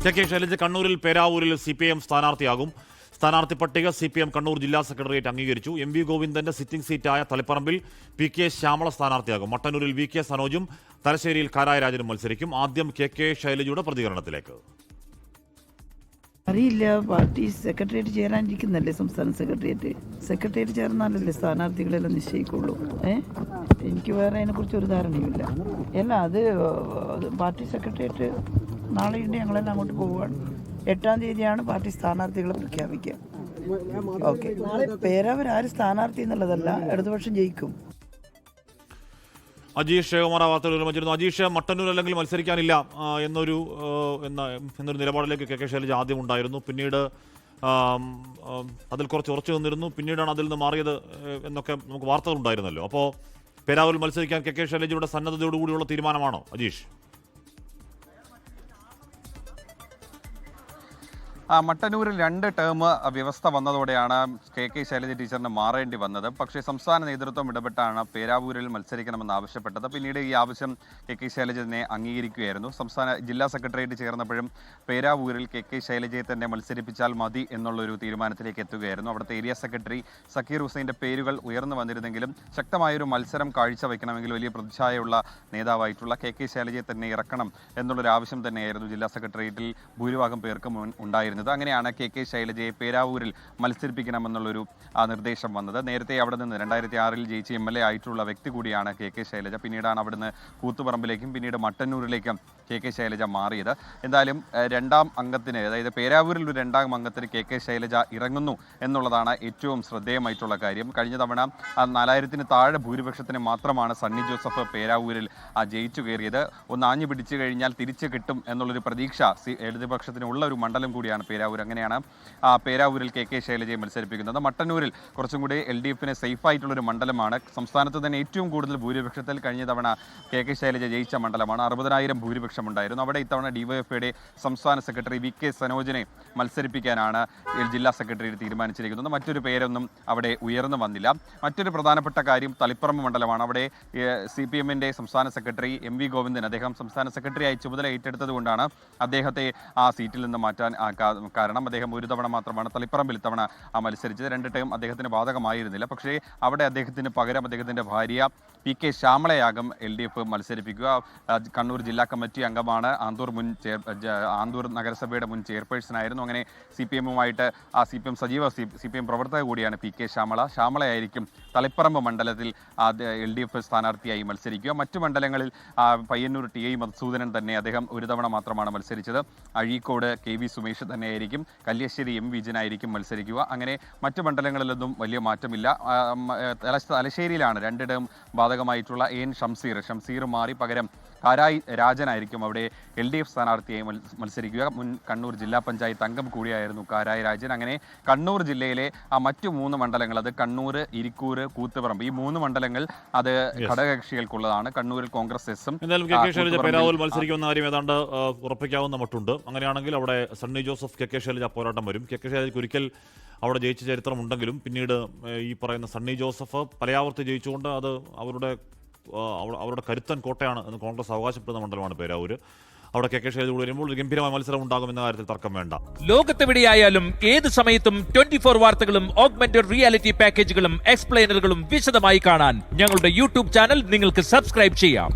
K Shailaja കണ്ണൂരിൽ പേരാവൂരിൽ CPIM സ്ഥാനാർത്ഥിയാകും. സ്ഥാനാർത്ഥി പട്ടിക CPM കണ്ണൂർ ജില്ലാ സെക്രട്ടേറിയറ്റ് അംഗീകരിച്ചു. MV ഗോവിന്ദന്റെ സിറ്റിംഗ് സീറ്റായ തളിപ്പറമ്പിൽ PK ശ്യാമള സ്ഥാനാർത്ഥിയാകും. മട്ടന്നൂരിൽ VK സനോജും തലശ്ശേരിയിൽ കാരായ രാജനും മത്സരിക്കും. ആദ്യം KK ശൈലജയുടെ പ്രതികരണത്തിലേക്ക്. അറിയില്ല, പാർട്ടി സെക്രട്ടേറിയറ്റ് ചേരാനിരിക്കുന്നല്ലേ, സംസ്ഥാന സെക്രട്ടേറിയറ്റ് ചേർന്നാലല്ലേ സ്ഥാനാർത്ഥികളെല്ലാം നിശ്ചയിക്കുള്ളൂ. എനിക്ക് വേറെ അതിനെക്കുറിച്ച് ഒരു ധാരണയുമില്ല. അല്ല, അത് പാർട്ടി സെക്രട്ടേറിയറ്റ് നാളെയുണ്ട്, ഞങ്ങളെല്ലാം അങ്ങോട്ട് പോവുകയാണ്. 8-ാം തീയതിയാണ് പാർട്ടി സ്ഥാനാർത്ഥികളെ പ്രഖ്യാപിക്കുക. ഓക്കെ, പേരവരാര് സ്ഥാനാർത്ഥി എന്നുള്ളതല്ല, ഇടതുപക്ഷം ജയിക്കും. അജീഷ് ശേഖമാർ വാർത്തകൾ വിരമിച്ചിരുന്നു. അജീഷ്, മട്ടന്നൂർ അല്ലെങ്കിൽ മത്സരിക്കാനില്ല എന്നൊരു നിലപാടിലേക്ക് KK ശൈലജ ആദ്യം ഉണ്ടായിരുന്നു. പിന്നീട് അതിൽ കുറച്ച് ഉറച്ചു നിന്നിരുന്നു. പിന്നീടാണ് അതിൽ നിന്ന് മാറിയത് എന്നൊക്കെ നമുക്ക് വാർത്തകൾ ഉണ്ടായിരുന്നല്ലോ. അപ്പോൾ പേരാവൂരിൽ മത്സരിക്കാൻ KK ശൈലജയുടെ സന്നദ്ധതയോടുകൂടിയുള്ള തീരുമാനമാണോ അജീഷ്? മട്ടന്നൂരിൽ 2 ടേം വ്യവസ്ഥ വന്നതോടെയാണ് KK ശൈലജ ടീച്ചറിന് മാറേണ്ടി വന്നത്. പക്ഷേ സംസ്ഥാന നേതൃത്വം ഇടപെട്ടാണ് പേരാവൂരിൽ മത്സരിക്കണമെന്ന് ആവശ്യപ്പെട്ടത്. പിന്നീട് ഈ ആവശ്യം KK ശൈലജ തന്നെ അംഗീകരിക്കുകയായിരുന്നു. സംസ്ഥാന ജില്ലാ സെക്രട്ടേറിയറ്റ് ചേർന്നപ്പോഴും പേരാവൂരിൽ KK ശൈലജയെ തന്നെ മത്സരിപ്പിച്ചാൽ മതി എന്നുള്ളൊരു തീരുമാനത്തിലേക്ക് എത്തുകയായിരുന്നു. അവിടുത്തെ ഏരിയ സെക്രട്ടറി സക്കീർ ഹുസൈൻ്റെ പേരുകൾ ഉയർന്നു വന്നിരുന്നെങ്കിലും ശക്തമായൊരു മത്സരം കാഴ്ചവെക്കണമെങ്കിൽ വലിയ പ്രതിച്ഛായയുള്ള നേതാവായിട്ടുള്ള KK ശൈലജയെ തന്നെ ഇറക്കണം എന്നുള്ളൊരു ആവശ്യം തന്നെയായിരുന്നു ജില്ലാ സെക്രട്ടേറിയറ്റിൽ ഭൂരിഭാഗം പേർക്കും ഉണ്ടായിരുന്നത്. അങ്ങനെയാണ് KK ശൈലജയെ പേരാവൂരിൽ മത്സരിപ്പിക്കണമെന്നുള്ളൊരു നിർദ്ദേശം വന്നത്. നേരത്തെ അവിടെ നിന്ന് 2006 ജയിച്ച് MLA ആയിട്ടുള്ള വ്യക്തി കൂടിയാണ് KK ശൈലജ. പിന്നീടാണ് അവിടുന്ന് കൂത്തുപറമ്പിലേക്കും പിന്നീട് മട്ടന്നൂരിലേക്കും KK ശൈലജ മാറിയത്. എന്തായാലും 2-ാം അംഗത്തിന്, അതായത് പേരാവൂരിൽ ഒരു 2-ാം അംഗത്തിന് KK ശൈലജ ഇറങ്ങുന്നു എന്നുള്ളതാണ് ഏറ്റവും ശ്രദ്ധേയമായിട്ടുള്ള കാര്യം. കഴിഞ്ഞ തവണ 4000-ന് താഴെ ഭൂരിപക്ഷത്തിന് മാത്രമാണ് സണ്ണി ജോസഫ് പേരാവൂരിൽ ജയിച്ചു കയറിയത്. ഒന്ന് ആഞ്ഞു പിടിച്ചു കഴിഞ്ഞാൽ തിരിച്ചു കിട്ടും എന്നുള്ളൊരു പ്രതീക്ഷ ഇടതുപക്ഷത്തിനുള്ള ഒരു മണ്ഡലം കൂടിയാണ് പേരാവൂർ. അങ്ങനെയാണ് പേരാവൂരിൽ KK ശൈലജയെ മത്സരിപ്പിക്കുന്നത്. മട്ടന്നൂരിൽ കുറച്ചും കൂടി LDFന് സേഫ് ആയിട്ടുള്ളൊരു മണ്ഡലമാണ്. സംസ്ഥാനത്ത് തന്നെ ഏറ്റവും കൂടുതൽ ഭൂരിപക്ഷത്തിൽ കഴിഞ്ഞ തവണ KK ശൈലജ ജയിച്ച മണ്ഡലമാണ്. 60,000 ഭൂരിപക്ഷം ഉണ്ടായിരുന്നു. അവിടെ ഇത്തവണ DYFയുടെ സംസ്ഥാന സെക്രട്ടറി VK സനോജിനെ മത്സരിപ്പിക്കാനാണ് ജില്ലാ സെക്രട്ടറി തീരുമാനിച്ചിരിക്കുന്നത്. മറ്റൊരു പേരൊന്നും അവിടെ ഉയർന്നു വന്നില്ല. മറ്റൊരു പ്രധാനപ്പെട്ട കാര്യം തളിപ്പറമ്പ് മണ്ഡലമാണ്. അവിടെ CPMന്റെ സംസ്ഥാന സെക്രട്ടറി MV ഗോവിന്ദൻ, അദ്ദേഹം സംസ്ഥാന സെക്രട്ടറിയായി ചുമതല ഏറ്റെടുത്തത് കൊണ്ടാണ് അദ്ദേഹത്തെ ആ സീറ്റിൽ നിന്ന് മാറ്റാൻ കാരണം. അദ്ദേഹം ഒരു തവണ മാത്രമാണ് തളിപ്പറമ്പിൽ ഇത്തവണ മത്സരിച്ചത്. 2 ടേം അദ്ദേഹത്തിന് ബാധകമായിരുന്നില്ല. പക്ഷേ അവിടെ അദ്ദേഹത്തിന് പകരം അദ്ദേഹത്തിൻ്റെ ഭാര്യ PK ശ്യാമളയാകും LDF മത്സരിപ്പിക്കുക. കണ്ണൂർ ജില്ലാ കമ്മിറ്റി അംഗമാണ്. ആന്തൂർ നഗരസഭയുടെ മുൻ ചെയർപേഴ്സണായിരുന്നു. അങ്ങനെ CPMുമായിട്ട് CPM സജീവ CPM പ്രവർത്തക കൂടിയാണ് PK ശ്യാമളയായിരിക്കും തളിപ്പറമ്പ് മണ്ഡലത്തിൽ LDF സ്ഥാനാർത്ഥിയായി മത്സരിക്കുക. മറ്റു മണ്ഡലങ്ങളിൽ പയ്യന്നൂർ TI മധുസൂദനൻ തന്നെ, അദ്ദേഹം ഒരു തവണ മാത്രമാണ് മത്സരിച്ചത്. അഴീക്കോട് KV സുമേഷ് തന്നെയായിരിക്കും. കല്യശ്ശേരി M വിജയനായിരിക്കും മത്സരിക്കുക. അങ്ങനെ മറ്റു മണ്ഡലങ്ങളിലൊന്നും വലിയ മാറ്റമില്ല. തലശ്ശേരിയിലാണ് 2 ടേം ബാധകമായിട്ടുള്ള AN ഷംസീർ മാറി പകരം കാരായി രാജനായിരിക്കും അവിടെ LDF സ്ഥാനാർത്ഥിയായി മത്സരിക്കുക. മുൻ കണ്ണൂർ ജില്ലാ പഞ്ചായത്ത് അംഗം കൂടിയായിരുന്നു കാരായി രാജൻ. അങ്ങനെ കണ്ണൂർ ജില്ലയിലെ മറ്റു 3 മണ്ഡലങ്ങൾ, അത് കണ്ണൂർ, ഇരിക്കൂർ, കൂത്തുപറമ്പ്, ഈ 3 മണ്ഡലങ്ങൾ അത് ഘടകകക്ഷികൾക്കുള്ളതാണ്. കണ്ണൂരിൽ കോൺഗ്രസ് എസും. എന്തായാലും KK ശൈലജ പേരാവൂരിൽ മത്സരിക്കുമെന്ന കാര്യം ഏതാണ്ട് ഉറപ്പിക്കാവുന്ന മട്ടുണ്ട്. അങ്ങനെയാണെങ്കിൽ അവിടെ സണ്ണി ജോസഫ് KK ശൈലജ പോരാട്ടം വരും. KK ശൈലജയ്ക്ക് ഒരിക്കൽ അവിടെ ജയിച്ച ചരിത്രമുണ്ടെങ്കിലും പിന്നീട് ഈ പറയുന്ന സണ്ണി ജോസഫ് പലയാവർത്തി ജയിച്ചുകൊണ്ട് അത് അവരുടെ കരുത്തൻ കോട്ടയാണ് എന്ന് കോൺഗ്രസ് അവകാശപ്പെടുന്ന മണ്ഡലമാണ് പേരാവൂർ. അവിടെ KK ശൈലജ കൂടി വരുമ്പോൾ ഒരു ഗംഭീരമായ മത്സരം ഉണ്ടാകുമെന്ന കാര്യത്തിൽ തർക്കം വേണ്ട. ലോകത്തെവിടെയായാലും ഏത് സമയത്തും 24 വാർത്തകളും ഓഗ്മെന്റഡ് റിയാലിറ്റി പാക്കേജുകളും എക്സ്പ്ലെയിനറുകളും വിശദമായി കാണാൻ ഞങ്ങളുടെ YouTube ചാനൽ നിങ്ങൾക്ക് സബ്സ്ക്രൈബ് ചെയ്യാം.